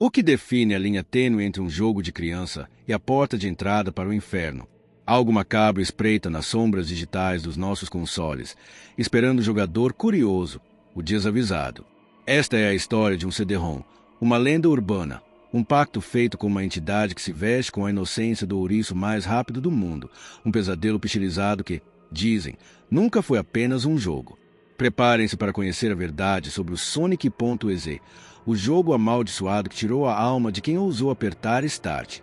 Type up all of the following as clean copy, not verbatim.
O que define a linha tênue entre um jogo de criança e a porta de entrada para o inferno? Algo macabro espreita nas sombras digitais dos nossos consoles, esperando o jogador curioso, o desavisado. Esta é a história de um CD-ROM, uma lenda urbana, um pacto feito com uma entidade que se veste com a inocência do ouriço mais rápido do mundo, um pesadelo pixelizado que, dizem, nunca foi apenas um jogo. Preparem-se para conhecer a verdade sobre o Sonic.exe, o jogo amaldiçoado que tirou a alma de quem ousou apertar Start.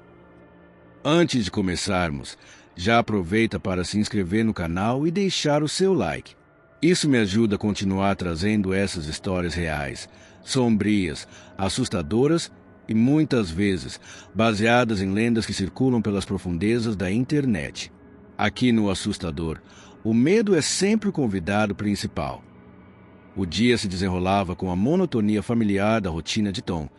Antes de começarmos, já aproveita para se inscrever no canal e deixar o seu like. Isso me ajuda a continuar trazendo essas histórias reais, sombrias, assustadoras e muitas vezes baseadas em lendas que circulam pelas profundezas da internet. Aqui no Assustador, o medo é sempre o convidado principal. O dia se desenrolava com a monotonia familiar da rotina de Tom,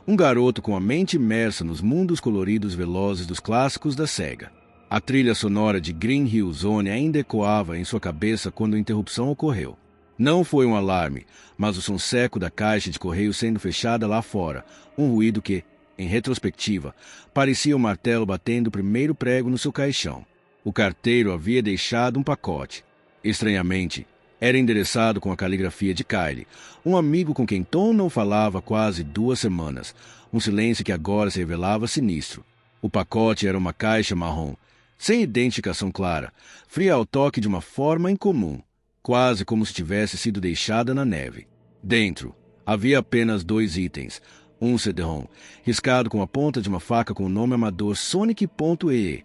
um garoto com a mente imersa nos mundos coloridos velozes dos clássicos da Sega. A trilha sonora de Green Hill Zone ainda ecoava em sua cabeça quando a interrupção ocorreu. Não foi um alarme, mas o som seco da caixa de correio sendo fechada lá fora, um ruído que, em retrospectiva, parecia um martelo batendo o primeiro prego no seu caixão. O carteiro havia deixado um pacote. Estranhamente, era endereçado com a caligrafia de Kylie, um amigo com quem Tom não falava há quase 2 semanas, um silêncio que agora se revelava sinistro. O pacote era uma caixa marrom, sem identificação clara, fria ao toque de uma forma incomum, quase como se tivesse sido deixada na neve. Dentro, havia apenas 2 itens, um CD-ROM, riscado com a ponta de uma faca com o nome amador Sonic.exe,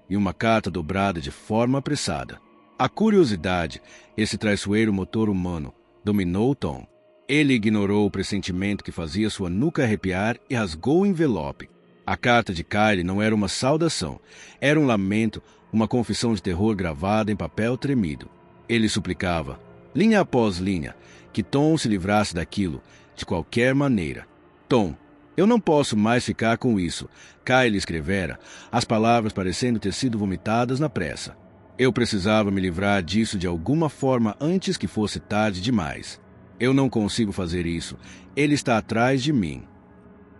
e uma carta dobrada de forma apressada. A curiosidade, esse traiçoeiro motor humano, dominou Tom. Ele ignorou o pressentimento que fazia sua nuca arrepiar e rasgou o envelope. A carta de Kylie não era uma saudação, era um lamento, uma confissão de terror gravada em papel tremido. Ele suplicava, linha após linha, que Tom se livrasse daquilo, de qualquer maneira. Tom, eu não posso mais ficar com isso, Kylie escrevera, as palavras parecendo ter sido vomitadas na pressa. Eu precisava me livrar disso de alguma forma antes que fosse tarde demais. Eu não consigo fazer isso. Ele está atrás de mim.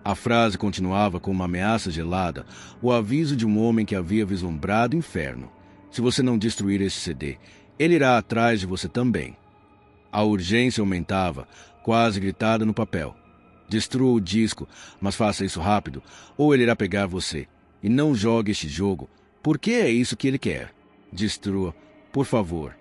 A frase continuava com uma ameaça gelada, o aviso de um homem que havia vislumbrado inferno. Se você não destruir este CD, ele irá atrás de você também. A urgência aumentava, quase gritada no papel. Destrua o disco, mas faça isso rápido, ou ele irá pegar você. E não jogue este jogo, porque é isso que ele quer. Destrua, por favor.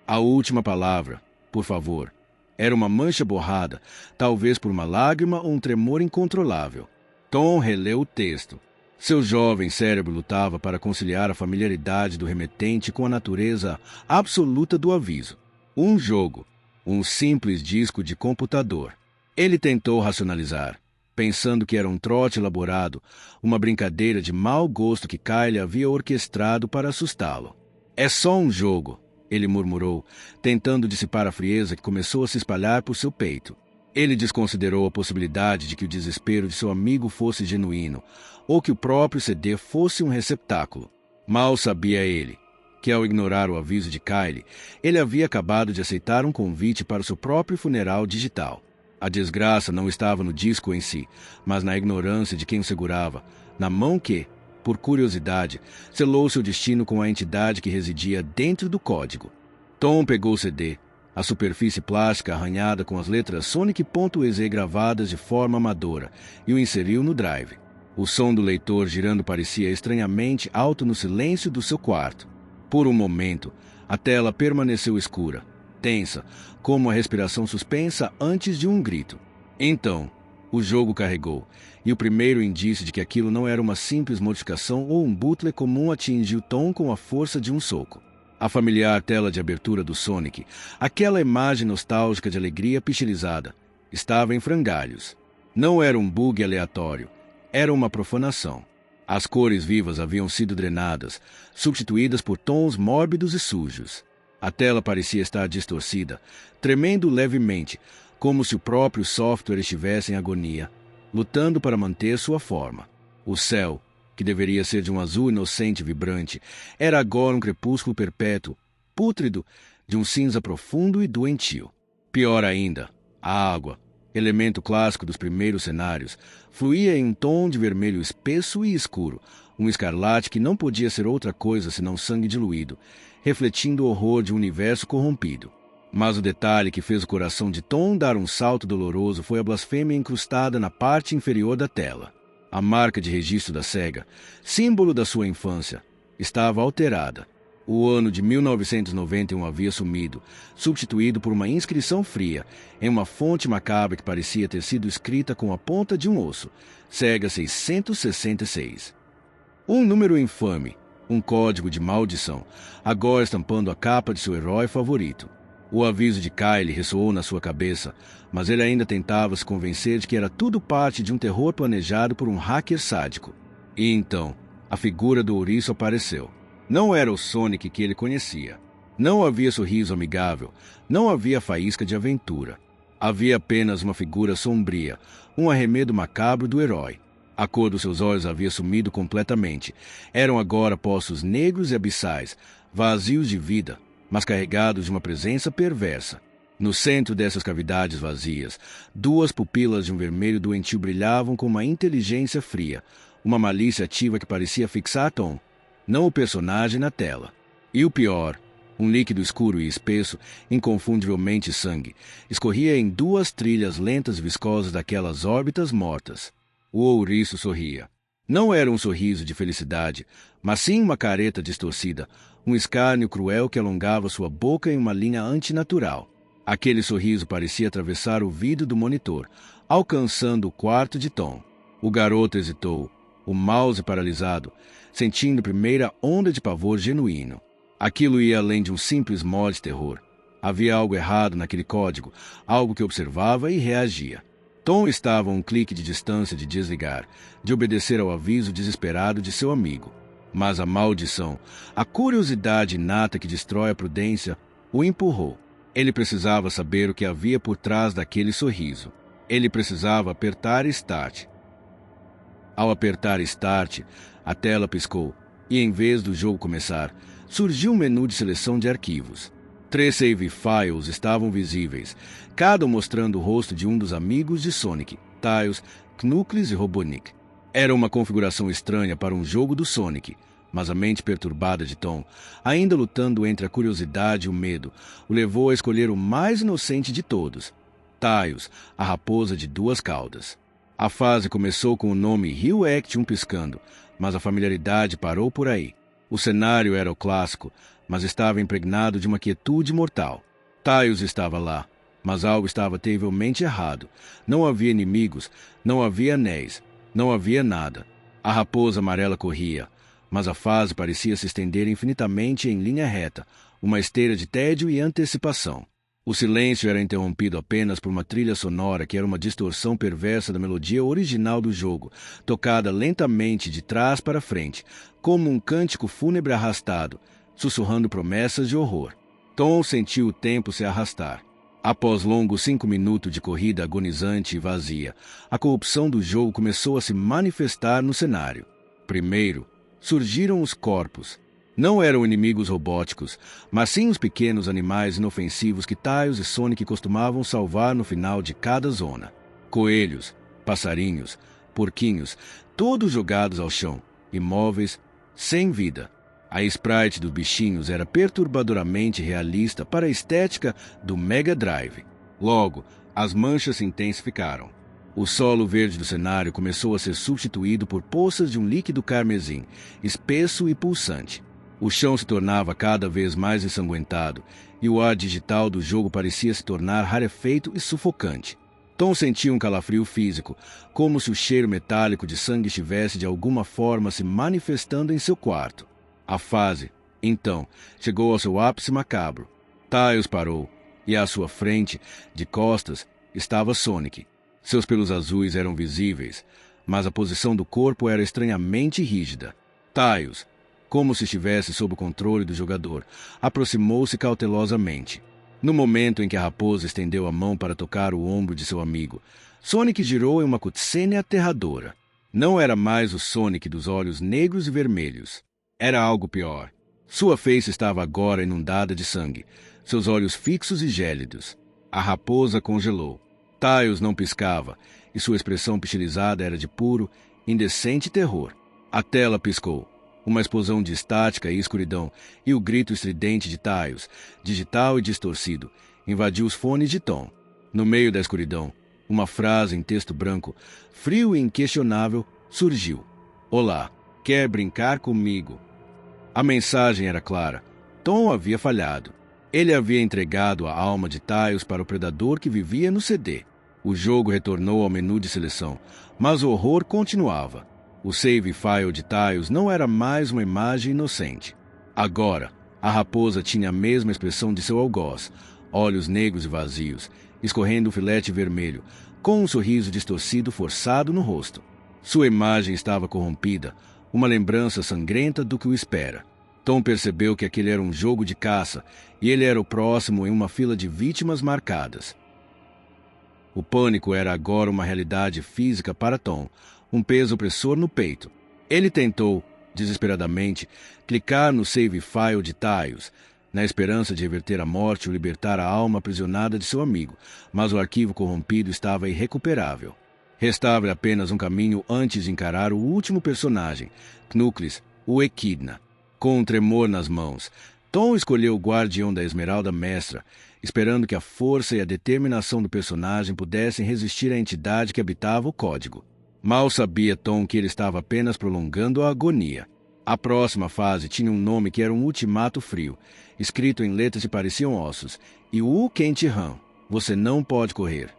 A última palavra, por favor, era uma mancha borrada, talvez por uma lágrima ou um tremor incontrolável. Tom releu o texto. Seu jovem cérebro lutava para conciliar a familiaridade do remetente com a natureza absoluta do aviso. Um jogo, um simples disco de computador. Ele tentou racionalizar, pensando que era um trote elaborado, uma brincadeira de mau gosto que Kylie havia orquestrado para assustá-lo. É só um jogo, ele murmurou, tentando dissipar a frieza que começou a se espalhar por seu peito. Ele desconsiderou a possibilidade de que o desespero de seu amigo fosse genuíno, ou que o próprio CD fosse um receptáculo. Mal sabia ele que, ao ignorar o aviso de Kylie, ele havia acabado de aceitar um convite para o seu próprio funeral digital. A desgraça não estava no disco em si, mas na ignorância de quem o segurava, na mão que, por curiosidade, selou seu destino com a entidade que residia dentro do código. Tom pegou o CD, a superfície plástica arranhada com as letras Sonic.exe gravadas de forma amadora, e o inseriu no drive. O som do leitor girando parecia estranhamente alto no silêncio do seu quarto. Por um momento, a tela permaneceu escura, tensa, como a respiração suspensa antes de um grito. Então, o jogo carregou, e o primeiro indício de que aquilo não era uma simples modificação ou um bootleg comum atingiu Tom com a força de um soco. A familiar tela de abertura do Sonic, aquela imagem nostálgica de alegria pixelizada, estava em frangalhos. Não era um bug aleatório, era uma profanação. As cores vivas haviam sido drenadas, substituídas por tons mórbidos e sujos. A tela parecia estar distorcida, tremendo levemente, como se o próprio software estivesse em agonia, lutando para manter sua forma. O céu, que deveria ser de um azul inocente e vibrante, era agora um crepúsculo perpétuo, pútrido, de um cinza profundo e doentio. Pior ainda, a água, elemento clássico dos primeiros cenários, fluía em um tom de vermelho espesso e escuro, um escarlate que não podia ser outra coisa senão sangue diluído, refletindo o horror de um universo corrompido. Mas o detalhe que fez o coração de Tom dar um salto doloroso foi a blasfêmia incrustada na parte inferior da tela. A marca de registro da SEGA, símbolo da sua infância, estava alterada. O ano de 1991 havia sumido, substituído por uma inscrição fria, em uma fonte macabra que parecia ter sido escrita com a ponta de um osso. SEGA 666. Um número infame, um código de maldição, agora estampando a capa de seu herói favorito. O aviso de Kyle ressoou na sua cabeça, mas ele ainda tentava se convencer de que era tudo parte de um terror planejado por um hacker sádico. E então, a figura do ouriço apareceu. Não era o Sonic que ele conhecia. Não havia sorriso amigável, não havia faísca de aventura. Havia apenas uma figura sombria, um arremedo macabro do herói. A cor dos seus olhos havia sumido completamente. Eram agora poços negros e abissais, vazios de vida, mas carregados de uma presença perversa. No centro dessas cavidades vazias, duas pupilas de um vermelho doentio brilhavam com uma inteligência fria, uma malícia ativa que parecia fixar Tom, não o personagem na tela. E o pior, um líquido escuro e espesso, inconfundivelmente sangue, escorria em duas trilhas lentas e viscosas daquelas órbitas mortas. O ouriço sorria. Não era um sorriso de felicidade, mas sim uma careta distorcida, um escárnio cruel que alongava sua boca em uma linha antinatural. Aquele sorriso parecia atravessar o vidro do monitor, alcançando o quarto de Tom. O garoto hesitou, o mouse paralisado, sentindo a primeira onda de pavor genuíno. Aquilo ia além de um simples mod de terror. Havia algo errado naquele código, algo que observava e reagia. Tom estava a um clique de distância de desligar, de obedecer ao aviso desesperado de seu amigo. Mas a maldição, a curiosidade inata que destrói a prudência, o empurrou. Ele precisava saber o que havia por trás daquele sorriso. Ele precisava apertar Start. Ao apertar Start, a tela piscou, e em vez do jogo começar, surgiu um menu de seleção de arquivos. 3 save files estavam visíveis, cada um mostrando o rosto de um dos amigos de Sonic, Tails, Knuckles e Robotnik. Era uma configuração estranha para um jogo do Sonic, mas a mente perturbada de Tom, ainda lutando entre a curiosidade e o medo, o levou a escolher o mais inocente de todos, Tails, a raposa de duas caudas. A fase começou com o nome Rio Action piscando, mas a familiaridade parou por aí. O cenário era o clássico, mas estava impregnado de uma quietude mortal. Tails estava lá, mas algo estava terrivelmente errado. Não havia inimigos, não havia anéis, não havia nada. A raposa amarela corria, mas a fase parecia se estender infinitamente em linha reta, uma esteira de tédio e antecipação. O silêncio era interrompido apenas por uma trilha sonora que era uma distorção perversa da melodia original do jogo, tocada lentamente de trás para frente, como um cântico fúnebre arrastado, sussurrando promessas de horror. Tom sentiu o tempo se arrastar. Após longos 5 minutos de corrida agonizante e vazia, a corrupção do jogo começou a se manifestar no cenário. Primeiro, surgiram os corpos. Não eram inimigos robóticos, mas sim os pequenos animais inofensivos que Tails e Sonic costumavam salvar no final de cada zona. Coelhos, passarinhos, porquinhos, todos jogados ao chão, imóveis, sem vida. A sprite dos bichinhos era perturbadoramente realista para a estética do Mega Drive. Logo, as manchas se intensificaram. O solo verde do cenário começou a ser substituído por poças de um líquido carmesim, espesso e pulsante. O chão se tornava cada vez mais ensanguentado, e o ar digital do jogo parecia se tornar rarefeito e sufocante. Tom sentia um calafrio físico, como se o cheiro metálico de sangue estivesse de alguma forma se manifestando em seu quarto. A fase, então, chegou ao seu ápice macabro. Tails parou, e à sua frente, de costas, estava Sonic. Seus pelos azuis eram visíveis, mas a posição do corpo era estranhamente rígida. Tails, como se estivesse sob o controle do jogador, aproximou-se cautelosamente. No momento em que a raposa estendeu a mão para tocar o ombro de seu amigo, Sonic girou em uma cutscene aterradora. Não era mais o Sonic dos olhos negros e vermelhos. Era algo pior. Sua face estava agora inundada de sangue, seus olhos fixos e gélidos. A raposa congelou. Tails não piscava, e sua expressão pixelizada era de puro, indecente terror. A tela piscou. Uma explosão de estática e escuridão, e o grito estridente de Tails, digital e distorcido, invadiu os fones de Tom. No meio da escuridão, uma frase em texto branco, frio e inquestionável, surgiu. Olá, quer brincar comigo? A mensagem era clara. Tom havia falhado. Ele havia entregado a alma de Tails para o predador que vivia no CD. O jogo retornou ao menu de seleção, mas o horror continuava. O save file de Tails não era mais uma imagem inocente. Agora, a raposa tinha a mesma expressão de seu algoz, olhos negros e vazios, escorrendo um filete vermelho, com um sorriso distorcido forçado no rosto. Sua imagem estava corrompida, uma lembrança sangrenta do que o espera. Tom percebeu que aquele era um jogo de caça, e ele era o próximo em uma fila de vítimas marcadas. O pânico era agora uma realidade física para Tom, um peso opressor no peito. Ele tentou, desesperadamente, clicar no save file de Tails, na esperança de reverter a morte ou libertar a alma aprisionada de seu amigo, mas o arquivo corrompido estava irrecuperável. Restava-lhe apenas um caminho antes de encarar o último personagem, Knuckles, o Equidna. Com um tremor nas mãos, Tom escolheu o guardião da Esmeralda Mestra, esperando que a força e a determinação do personagem pudessem resistir à entidade que habitava o código. Mal sabia Tom que ele estava apenas prolongando a agonia. A próxima fase tinha um nome que era um ultimato frio, escrito em letras que pareciam ossos, e o Kent-Han, você não pode correr.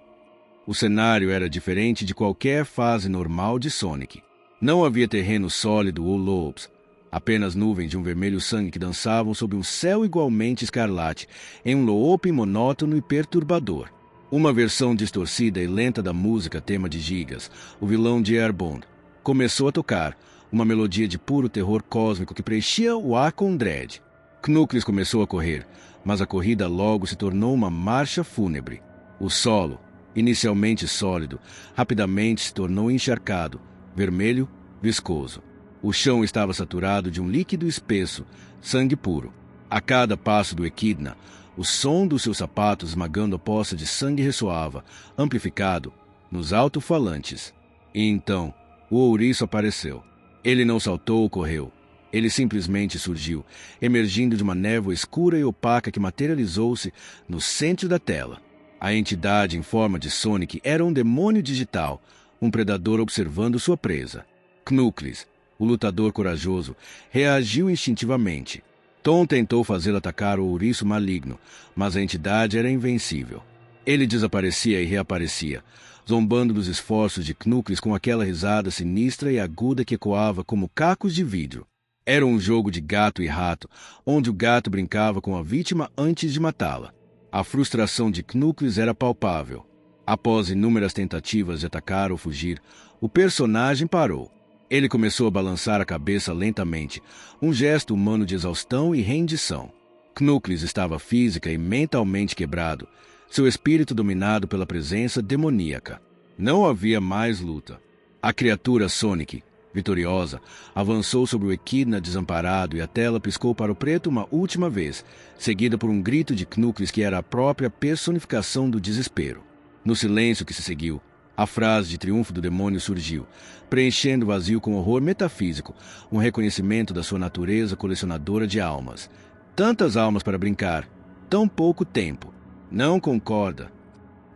O cenário era diferente de qualquer fase normal de Sonic. Não havia terreno sólido ou lobos, apenas nuvens de um vermelho sangue que dançavam sob um céu igualmente escarlate, em um looping monótono e perturbador. Uma versão distorcida e lenta da música tema de Gigas, o vilão de Airbound, começou a tocar, uma melodia de puro terror cósmico que preenchia o ar com dread. Knuckles começou a correr, mas a corrida logo se tornou uma marcha fúnebre. O solo, inicialmente sólido, rapidamente se tornou encharcado, vermelho, viscoso. O chão estava saturado de um líquido espesso, sangue puro. A cada passo do Equidna, o som dos seus sapatos esmagando a poça de sangue ressoava, amplificado, nos alto-falantes. E então, o ouriço apareceu. Ele não saltou ou correu. Ele simplesmente surgiu, emergindo de uma névoa escura e opaca que materializou-se no centro da tela. A entidade em forma de Sonic era um demônio digital, um predador observando sua presa. Knuckles, o lutador corajoso, reagiu instintivamente. Tom tentou fazê-lo atacar o ouriço maligno, mas a entidade era invencível. Ele desaparecia e reaparecia, zombando dos esforços de Knuckles com aquela risada sinistra e aguda que ecoava como cacos de vidro. Era um jogo de gato e rato, onde o gato brincava com a vítima antes de matá-la. A frustração de Knuckles era palpável. Após inúmeras tentativas de atacar ou fugir, o personagem parou. Ele começou a balançar a cabeça lentamente, um gesto humano de exaustão e rendição. Knuckles estava física e mentalmente quebrado, seu espírito dominado pela presença demoníaca. Não havia mais luta. A criatura Sonic, vitoriosa, avançou sobre o Equidna desamparado e a tela piscou para o preto uma última vez, seguida por um grito de Knuckles que era a própria personificação do desespero. No silêncio que se seguiu, a frase de triunfo do demônio surgiu, preenchendo o vazio com horror metafísico, um reconhecimento da sua natureza colecionadora de almas. Tantas almas para brincar, tão pouco tempo. Não concorda.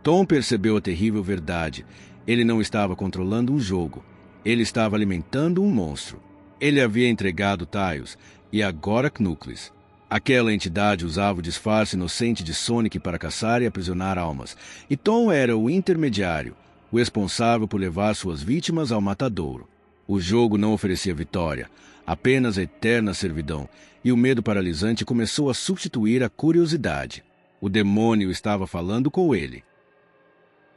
Tom percebeu a terrível verdade. Ele não estava controlando um jogo. Ele estava alimentando um monstro. Ele havia entregado Tails, e agora Knuckles. Aquela entidade usava o disfarce inocente de Sonic para caçar e aprisionar almas, e Tom era o intermediário, o responsável por levar suas vítimas ao matadouro. O jogo não oferecia vitória, apenas a eterna servidão, e o medo paralisante começou a substituir a curiosidade. O demônio estava falando com ele.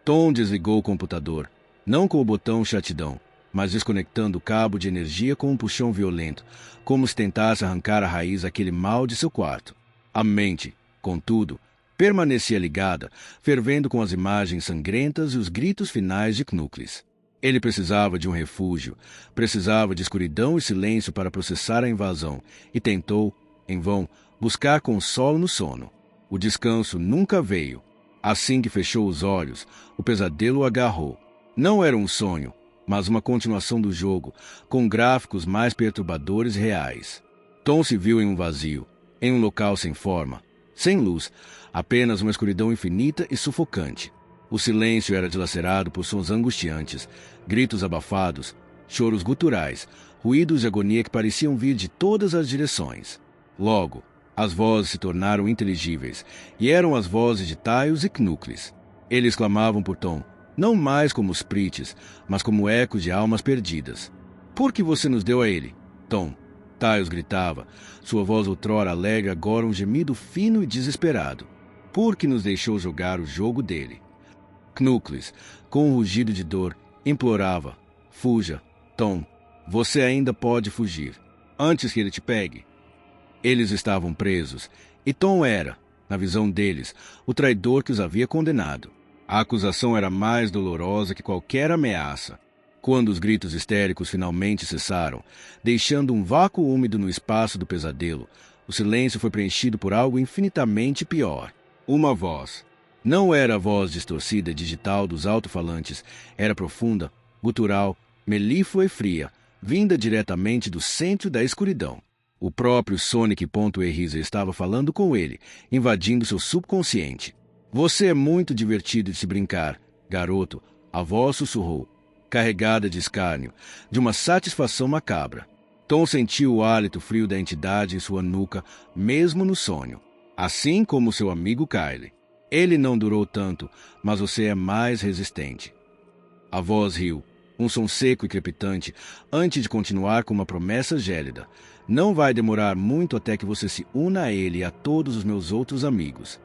Tom desligou o computador, não com o botão chatidão, mas desconectando o cabo de energia com um puxão violento, como se tentasse arrancar a raiz daquele mal de seu quarto. A mente, contudo, permanecia ligada, fervendo com as imagens sangrentas e os gritos finais de Knuckles. Ele precisava de um refúgio, precisava de escuridão e silêncio para processar a invasão, e tentou, em vão, buscar consolo no sono. O descanso nunca veio. Assim que fechou os olhos, o pesadelo o agarrou. Não era um sonho, mas uma continuação do jogo, com gráficos mais perturbadores e reais. Tom se viu em um vazio, em um local sem forma, sem luz, apenas uma escuridão infinita e sufocante. O silêncio era dilacerado por sons angustiantes, gritos abafados, choros guturais, ruídos de agonia que pareciam vir de todas as direções. Logo, as vozes se tornaram inteligíveis, e eram as vozes de Tails e Knuckles. Eles clamavam por Tom, não mais como os Sprites, mas como ecos de almas perdidas. Por que você nos deu a ele, Tom? Tails gritava, sua voz outrora alegre agora um gemido fino e desesperado. Por que nos deixou jogar o jogo dele? Knuckles, com um rugido de dor, implorava, fuja, Tom, você ainda pode fugir, antes que ele te pegue. Eles estavam presos, e Tom era, na visão deles, o traidor que os havia condenado. A acusação era mais dolorosa que qualquer ameaça. Quando os gritos histéricos finalmente cessaram, deixando um vácuo úmido no espaço do pesadelo, o silêncio foi preenchido por algo infinitamente pior. Uma voz. Não era a voz distorcida e digital dos alto-falantes, era profunda, gutural, melíflua e fria, vinda diretamente do centro da escuridão. O próprio Sonic.exe estava falando com ele, invadindo seu subconsciente. Você é muito divertido de se brincar, garoto, a voz sussurrou, carregada de escárnio, de uma satisfação macabra. Tom sentiu o hálito frio da entidade em sua nuca, mesmo no sonho. Assim como seu amigo Kyle. Ele não durou tanto, mas você é mais resistente. A voz riu, um som seco e crepitante, antes de continuar com uma promessa gélida. Não vai demorar muito até que você se una a ele e a todos os meus outros amigos.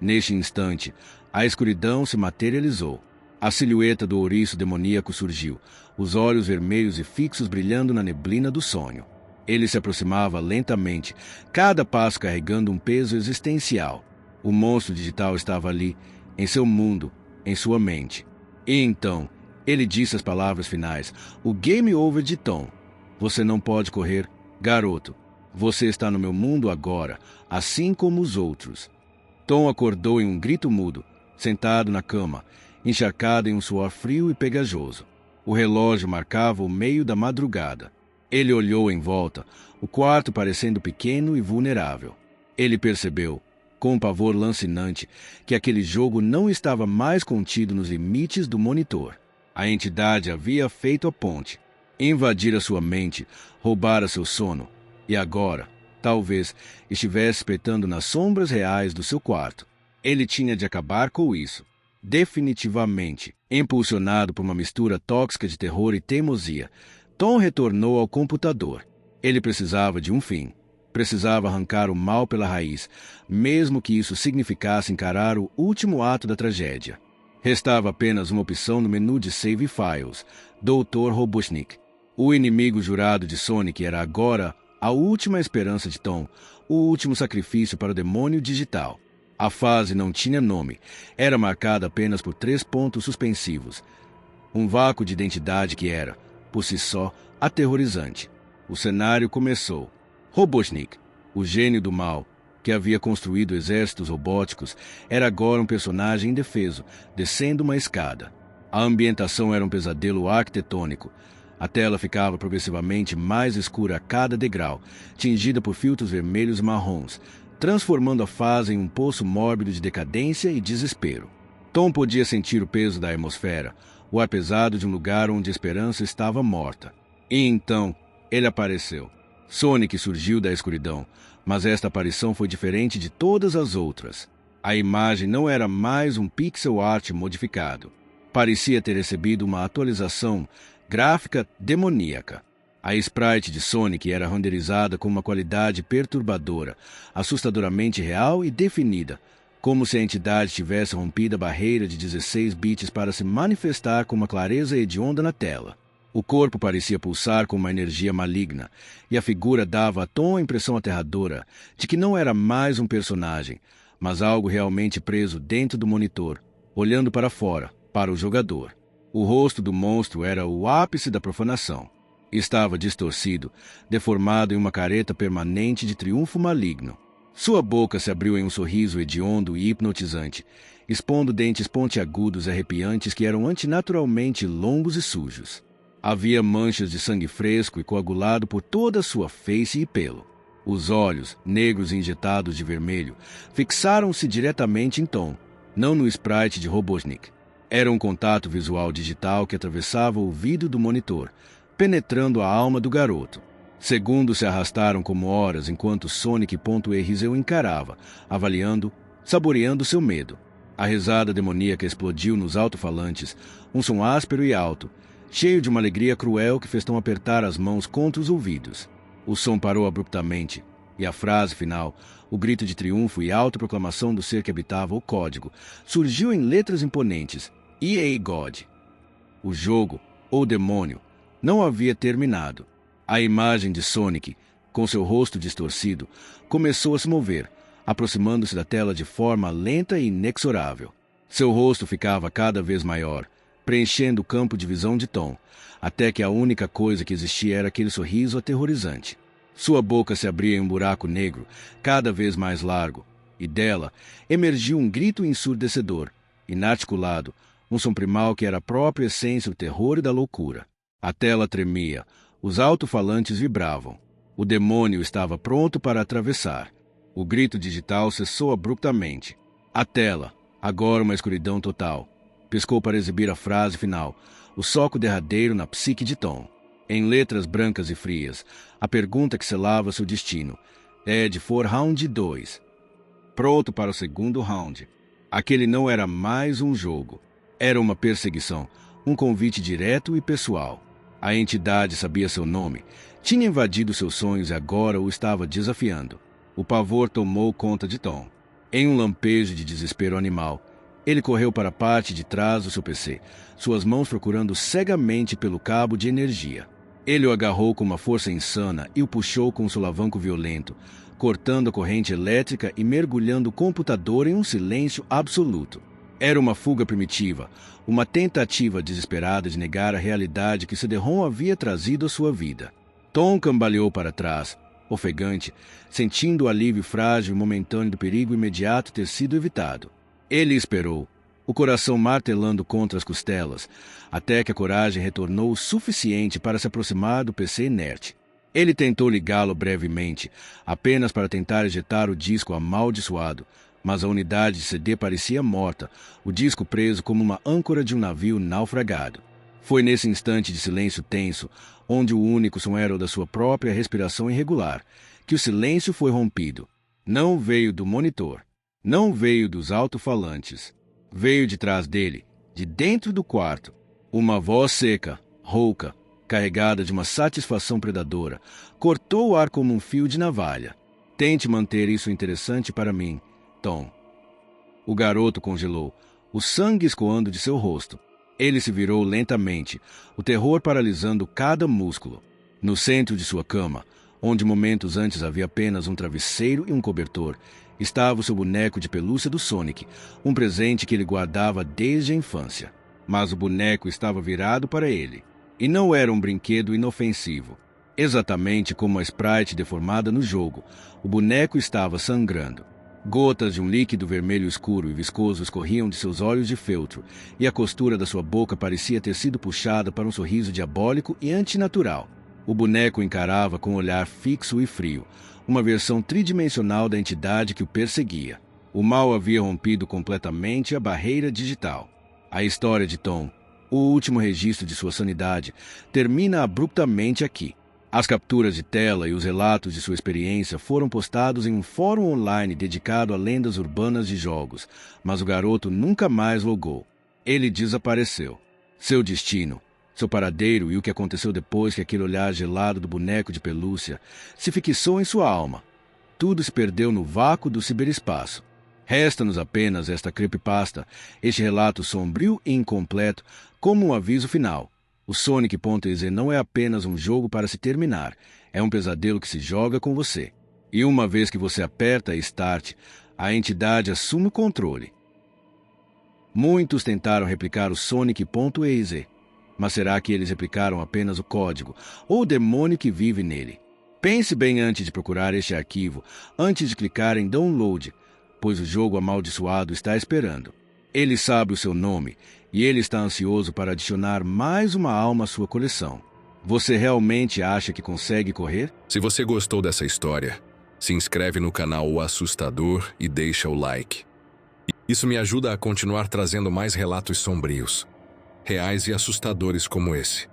Neste instante, a escuridão se materializou. A silhueta do ouriço demoníaco surgiu, os olhos vermelhos e fixos brilhando na neblina do sonho. Ele se aproximava lentamente, cada passo carregando um peso existencial. O monstro digital estava ali, em seu mundo, em sua mente. E então, ele disse as palavras finais, o game over de Tom. Você não pode correr, garoto. Você está no meu mundo agora, assim como os outros. Tom acordou em um grito mudo, sentado na cama, encharcado em um suor frio e pegajoso. O relógio marcava o meio da madrugada. Ele olhou em volta, o quarto parecendo pequeno e vulnerável. Ele percebeu, com um pavor lancinante, que aquele jogo não estava mais contido nos limites do monitor. A entidade havia feito a ponte, invadira sua mente, roubara seu sono, e agora, talvez, estivesse espetando nas sombras reais do seu quarto. Ele tinha de acabar com isso. Definitivamente, impulsionado por uma mistura tóxica de terror e teimosia, Tom retornou ao computador. Ele precisava de um fim. Precisava arrancar o mal pela raiz, mesmo que isso significasse encarar o último ato da tragédia. Restava apenas uma opção no menu de Save Files, Dr. Robotnik. O inimigo jurado de Sonic era agora a última esperança de Tom, o último sacrifício para o demônio digital. A fase não tinha nome, era marcada apenas por 3 pontos suspensivos. Um vácuo de identidade que era, por si só, aterrorizante. O cenário começou. Robotnik, o gênio do mal, que havia construído exércitos robóticos, era agora um personagem indefeso, descendo uma escada. A ambientação era um pesadelo arquitetônico. A tela ficava progressivamente mais escura a cada degrau, tingida por filtros vermelhos e marrons, transformando a fase em um poço mórbido de decadência e desespero. Tom podia sentir o peso da atmosfera, o ar pesado de um lugar onde a esperança estava morta. E então, ele apareceu. Sonic surgiu da escuridão, mas esta aparição foi diferente de todas as outras. A imagem não era mais um pixel art modificado. Parecia ter recebido uma atualização gráfica demoníaca. A sprite de Sonic era renderizada com uma qualidade perturbadora, assustadoramente real e definida, como se a entidade tivesse rompido a barreira de 16 bits para se manifestar com uma clareza hedionda na tela. O corpo parecia pulsar com uma energia maligna, e a figura dava a Tom a impressão aterradora de que não era mais um personagem, mas algo realmente preso dentro do monitor, olhando para fora, para o jogador. O rosto do monstro era o ápice da profanação. Estava distorcido, deformado em uma careta permanente de triunfo maligno. Sua boca se abriu em um sorriso hediondo e hipnotizante, expondo dentes pontiagudos e arrepiantes que eram antinaturalmente longos e sujos. Havia manchas de sangue fresco e coagulado por toda a sua face e pelo. Os olhos, negros e injetados de vermelho, fixaram-se diretamente em Tom, não no sprite de Robotnik. Era um contato visual digital que atravessava o vidro do monitor, penetrando a alma do garoto. Segundos se arrastaram como horas enquanto Sonic.exe o encarava, avaliando, saboreando seu medo. A risada demoníaca explodiu nos alto-falantes, um som áspero e alto, cheio de uma alegria cruel que fez Tom apertar as mãos contra os ouvidos. O som parou abruptamente, e a frase final, o grito de triunfo e autoproclamação do ser que habitava o código, surgiu em letras imponentes: EA God. O jogo, ou demônio, não havia terminado. A imagem de Sonic, com seu rosto distorcido, começou a se mover, aproximando-se da tela de forma lenta e inexorável. Seu rosto ficava cada vez maior, preenchendo o campo de visão de Tom, até que a única coisa que existia era aquele sorriso aterrorizante. Sua boca se abria em um buraco negro, cada vez mais largo, e dela emergiu um grito ensurdecedor, inarticulado, um som primal que era a própria essência do terror e da loucura. A tela tremia, os alto-falantes vibravam. O demônio estava pronto para atravessar. O grito digital cessou abruptamente. A tela, agora uma escuridão total, piscou para exibir a frase final, o soco derradeiro na psique de Tom. Em letras brancas e frias, a pergunta que selava seu destino: Ed for Round 2. Pronto para o segundo round. Aquele não era mais um jogo. Era uma perseguição, um convite direto e pessoal. A entidade sabia seu nome, tinha invadido seus sonhos e agora o estava desafiando. O pavor tomou conta de Tom. Em um lampejo de desespero animal, ele correu para a parte de trás do seu PC, suas mãos procurando cegamente pelo cabo de energia. Ele o agarrou com uma força insana e o puxou com um solavanco violento, cortando a corrente elétrica e mergulhando o computador em um silêncio absoluto. Era uma fuga primitiva, uma tentativa desesperada de negar a realidade que CD-ROM havia trazido à sua vida. Tom cambaleou para trás, ofegante, sentindo o alívio frágil e momentâneo do perigo imediato ter sido evitado. Ele esperou, o coração martelando contra as costelas, até que a coragem retornou o suficiente para se aproximar do PC inerte. Ele tentou ligá-lo brevemente, apenas para tentar ejetar o disco amaldiçoado, mas a unidade de CD parecia morta, o disco preso como uma âncora de um navio naufragado. Foi nesse instante de silêncio tenso, onde o único som era o da sua própria respiração irregular, que o silêncio foi rompido. Não veio do monitor, não veio dos alto-falantes. Veio de trás dele, de dentro do quarto, uma voz seca, rouca, carregada de uma satisfação predadora, cortou o ar como um fio de navalha. Tente manter isso interessante para mim, Tom. O garoto congelou, o sangue escoando de seu rosto. Ele se virou lentamente, o terror paralisando cada músculo. No centro de sua cama, onde momentos antes havia apenas um travesseiro e um cobertor, estava o seu boneco de pelúcia do Sonic, um presente que ele guardava desde a infância. Mas o boneco estava virado para ele, e não era um brinquedo inofensivo. Exatamente como a sprite deformada no jogo, o boneco estava sangrando. Gotas de um líquido vermelho escuro e viscoso escorriam de seus olhos de feltro, e a costura da sua boca parecia ter sido puxada para um sorriso diabólico e antinatural. O boneco encarava com um olhar fixo e frio, uma versão tridimensional da entidade que o perseguia. O mal havia rompido completamente a barreira digital. A história de Tom, o último registro de sua sanidade, termina abruptamente aqui. As capturas de tela e os relatos de sua experiência foram postados em um fórum online dedicado a lendas urbanas de jogos, mas o garoto nunca mais logou. Ele desapareceu. Seu destino, seu paradeiro e o que aconteceu depois que aquele olhar gelado do boneco de pelúcia se fixou em sua alma. Tudo se perdeu no vácuo do ciberespaço. Resta-nos apenas esta creepypasta, este relato sombrio e incompleto, como um aviso final. O Sonic.exe não é apenas um jogo para se terminar, é um pesadelo que se joga com você. E uma vez que você aperta Start, a entidade assume o controle. Muitos tentaram replicar o Sonic.exe, mas será que eles replicaram apenas o código, ou o demônio que vive nele? Pense bem antes de procurar este arquivo, antes de clicar em Download, pois o jogo amaldiçoado está esperando. Ele sabe o seu nome e ele está ansioso para adicionar mais uma alma à sua coleção. Você realmente acha que consegue correr? Se você gostou dessa história, se inscreve no canal O Assustador e deixa o like. Isso me ajuda a continuar trazendo mais relatos sombrios, reais e assustadores como esse.